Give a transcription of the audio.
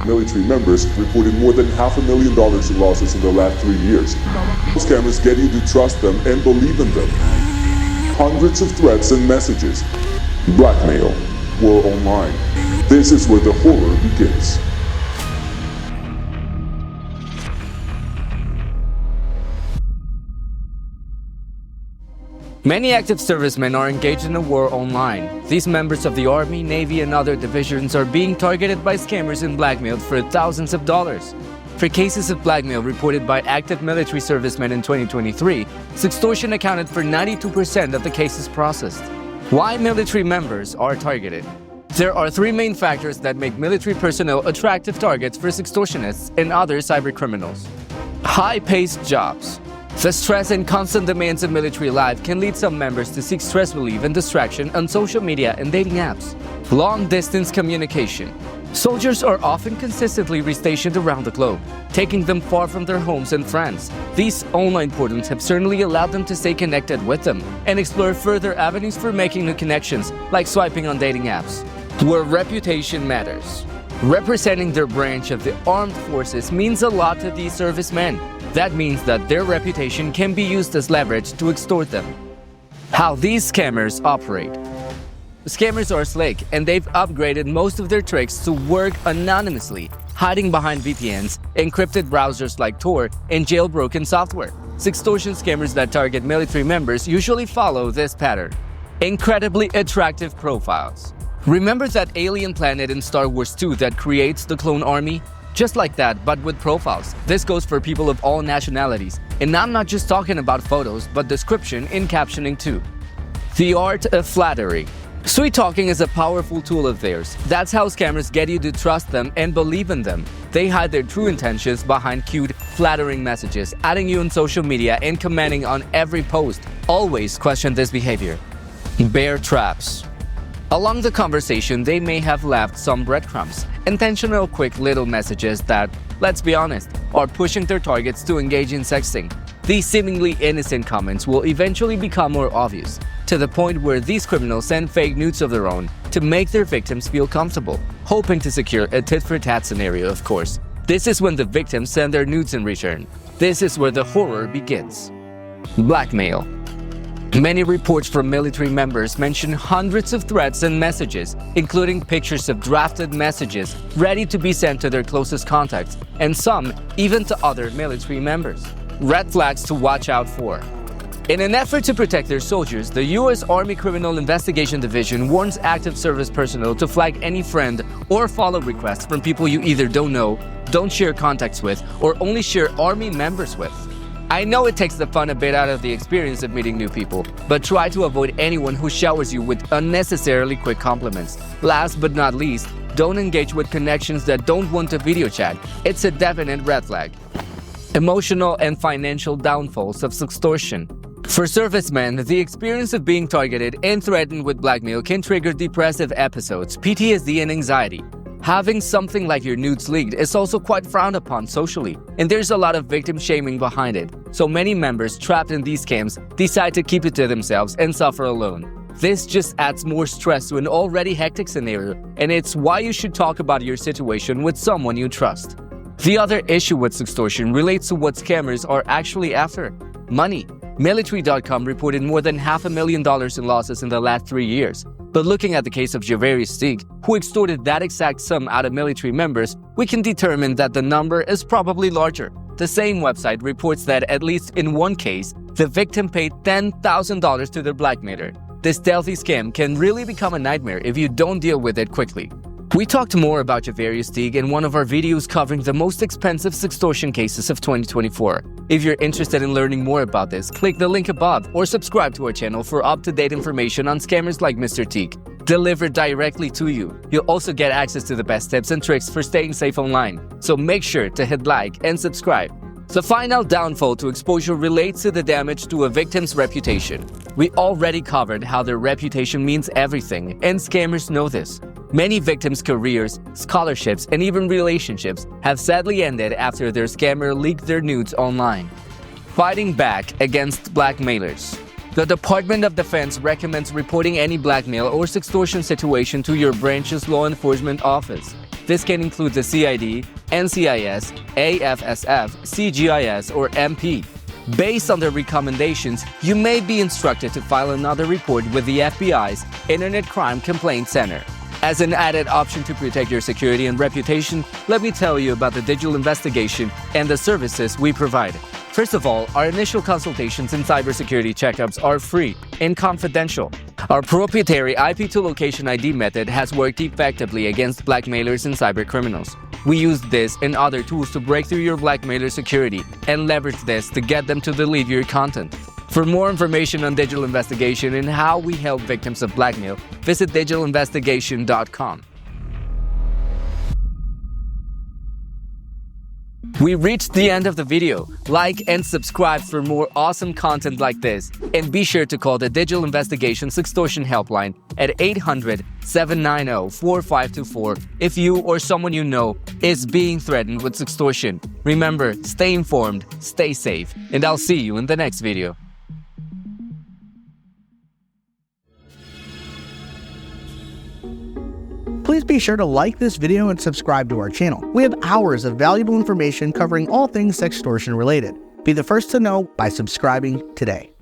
military members reported more than $500,000 in losses in the last 3 years. Scammers get you to trust them and believe in them. Hundreds of threats and messages. Blackmail. War online. This is where the horror begins. Many active servicemen are engaged in a war online. These members of the Army, Navy, and other divisions are being targeted by scammers and blackmailed for thousands of dollars. For cases of blackmail reported by active military servicemen in 2023, Sextortion accounted for 92% of the cases processed. Why military members are targeted? There are three main factors that make military personnel attractive targets for sextortionists and other cybercriminals. High-paced jobs. The stress and constant demands of military life can lead some members to seek stress relief and distraction on social media and dating apps. Long-distance communication. Soldiers are often consistently restationed around the globe, taking them far from their homes and friends. These online portals have certainly allowed them to stay connected with them and explore further avenues for making new connections, like swiping on dating apps. Where reputation matters. Representing their branch of the armed forces means a lot to these servicemen. That means that their reputation can be used as leverage to extort them. How these scammers operate. Scammers are slick, and they've upgraded most of their tricks to work anonymously, hiding behind VPNs, encrypted browsers like Tor, and jailbroken software. Sextortion scammers that target military members usually follow this pattern. Incredibly attractive profiles. Remember that alien planet in Star Wars 2 that creates the clone army? Just like that, but with profiles. This goes for people of all nationalities. And I'm not just talking about photos, but description and captioning too. The art of flattery. Sweet talking is a powerful tool of theirs. That's how scammers get you to trust them and believe in them. They hide their true intentions behind cute, flattering messages, adding you on social media and commenting on every post. Always question this behavior. Bear traps. Along the conversation, they may have left some breadcrumbs, intentional quick little messages that, let's be honest, are pushing their targets to engage in sexting. These seemingly innocent comments will eventually become more obvious, to the point where these criminals send fake nudes of their own to make their victims feel comfortable, hoping to secure a tit-for-tat scenario, of course. This is when the victims send their nudes in return. This is where the horror begins. Blackmail. Many reports from military members mention hundreds of threats and messages, including pictures of drafted messages ready to be sent to their closest contacts, and some even to other military members. Red flags to watch out for. In an effort to protect their soldiers, the U.S. Army Criminal Investigation Division warns active service personnel to flag any friend or follow requests from people you either don't know, don't share contacts with, or only share Army members with. I know it takes the fun a bit out of the experience of meeting new people, but try to avoid anyone who showers you with unnecessarily quick compliments. Last but not least, don't engage with connections that don't want to video chat. It's a definite red flag. Emotional and financial downfalls of sextortion. For servicemen, the experience of being targeted and threatened with blackmail can trigger depressive episodes, PTSD, and anxiety. Having something like your nudes leaked is also quite frowned upon socially, and there's a lot of victim shaming behind it. So many members trapped in these scams decide to keep it to themselves and suffer alone. This just adds more stress to an already hectic scenario, and it's why you should talk about your situation with someone you trust. The other issue with sextortion relates to what scammers are actually after: money. Military.com reported more than $500,000 in losses in the last 3 years. But looking at the case of Javarius Stig, who extorted that exact sum out of military members, we can determine that the number is probably larger. The same website reports that at least in one case, the victim paid $10,000 to their blackmailer. This stealthy scam can really become a nightmare if you don't deal with it quickly. We talked more about Javarius Stig in one of our videos covering the most expensive sextortion cases of 2024. If you're interested in learning more about this, click the link above or subscribe to our channel for up-to-date information on scammers like Mr. Teak, delivered directly to you. You'll also get access to the best tips and tricks for staying safe online, so make sure to hit like and subscribe. The final downfall to exposure relates to the damage to a victim's reputation. We already covered how their reputation means everything, and scammers know this. Many victims' careers, scholarships, and even relationships have sadly ended after their scammer leaked their nudes online. Fighting back against blackmailers. The Department of Defense recommends reporting any blackmail or sextortion situation to your branch's law enforcement office. This can include the CID, NCIS, AFSF, CGIS, or MP. Based on their recommendations, you may be instructed to file another report with the FBI's Internet Crime Complaint Center. As an added option to protect your security and reputation, let me tell you about the digital investigation and the services we provide. First of all, our initial consultations and cybersecurity checkups are free and confidential. Our proprietary IP2Location ID method has worked effectively against blackmailers and cybercriminals. We use this and other tools to break through your blackmailer security and leverage this to get them to delete your content. For more information on digital investigation and how we help victims of blackmail, visit digitalinvestigation.com. We reached the end of the video. Like and subscribe for more awesome content like this. And be sure to call the Digital Investigation Sextortion Helpline at 800-790-4524 if you or someone you know is being threatened with sextortion. Remember, stay informed, stay safe, and I'll see you in the next video. Please be sure to like this video and subscribe to our channel. We have hours of valuable information covering all things sextortion related. Be the first to know by subscribing today.